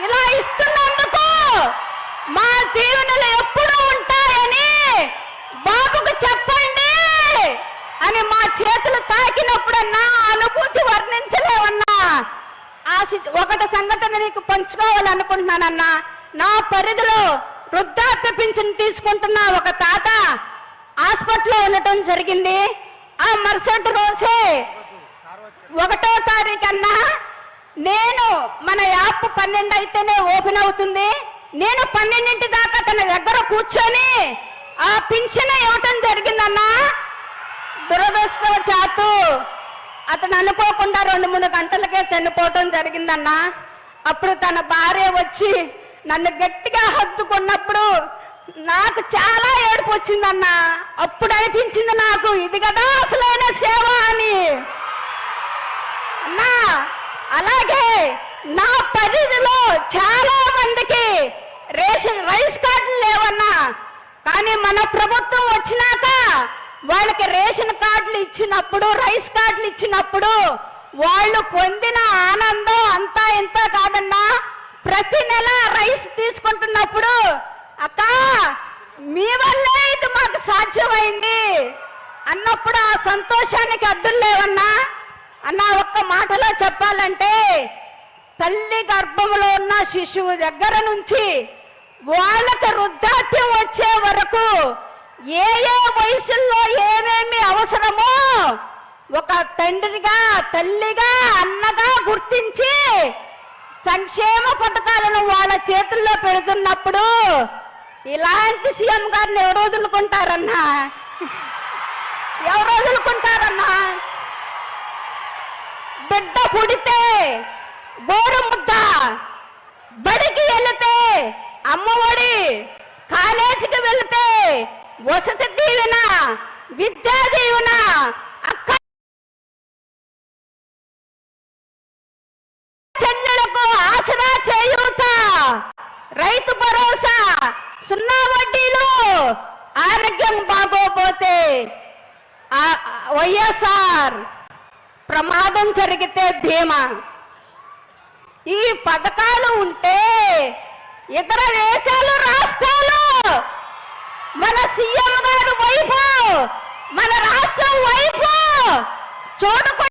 ఇలా ఇస్తున్నందుకు మా దీవెనలు ఎప్పుడూ ఉంటాయని బాబుకు చెప్పండి అని మా చేతులు తాకినప్పుడన్నా అనుభూతి వర్ణించలేవన్నా. ఒకటి సంఘటన నీకు పంచుకోవాలనుకుంటున్నానన్నా. నా పరిధిలో వృద్ధాప్య పింఛను తీసుకుంటున్న ఒక తాత హాస్పిటల్లో ఉండటం జరిగింది. ఆ మరుసటి రోజే 1వ తారీఖన్నా నేను మన యాప్ 12 అయితేనే ఓపెన్ అవుతుంది. నేను 12 దాకా తన దగ్గర కూర్చొని ఆ పింఛను ఇవ్వటం జరిగిందన్నా. దురదృష్టవశాత్తు అతను అనుకోకుండా 2-3 గంటలకే చనిపోవటం జరిగిందన్నా. అప్పుడు తన భార్య వచ్చి నన్ను గట్టిగా హత్తుకున్నప్పుడు నాకు చాలా ఏడుపు వచ్చిందన్నా. అప్పుడు అనిపించింది నాకు, ఇది కదా అసలైన సేవ అని. అన్నా అలాగే నా పరిధిలో చాలా మందికి రైస్ కార్డులు లేవన్నా. కానీ మన ప్రభుత్వం వచ్చినాక వాళ్ళకి రేషన్ కార్డులు ఇచ్చినప్పుడు, రైస్ కార్డులు ఇచ్చినప్పుడు వాళ్ళు పొందిన ఆనందం అంతా ఇంత కాదన్నా. ప్రతి నెల రైస్ తీసుకుంటున్నప్పుడు అక్క మీ వల్లే ఇది మాకు సాధ్యమైంది అన్నప్పుడు ఆ సంతోషానికి అడ్డులు లేవన్నా. అన్న ఒక్క మాటలో చెప్పాలంటే తల్లి గర్భంలో ఉన్న శిశువు దగ్గర నుంచి వాళ్ళకి వృద్ధాప్యం వచ్చే వరకు ఏ వయసుల్లో ఏమేమి అవసరమో ఒక తండ్రిగా, తల్లిగా, అన్నగా గుర్తించి సంక్షేమ పథకాలను వాళ్ళ చేతుల్లో పెడుతున్నప్పుడు ఇలాంటి సీఎం గారిని ఎవరు వదులుకుంటారన్నా? ఎవరు వదులుకుంటారన్నా? బిడ్డ పుడితే గోరు ముద్ద, బడికి వెళితే అమ్మఒడి, కాలేజీకి వెళితే వసతి దీవెన, విద్యా దీవెన, అక్క చెల్లెలకు ఆసరా చేయూత, రైతు భరోసా, 0 వడ్డీలు, ఆరోగ్యం బాగోపోతే వైఎస్ఆర్, ప్రమాదం జరిగితే ధీమా. ఈ పథకాలు ఉంటే ఇతర దేశాలు, రాష్ట్రాలు మన సీఎం గారు వైపు, మన రాష్ట్రం వైపు చూడకుండా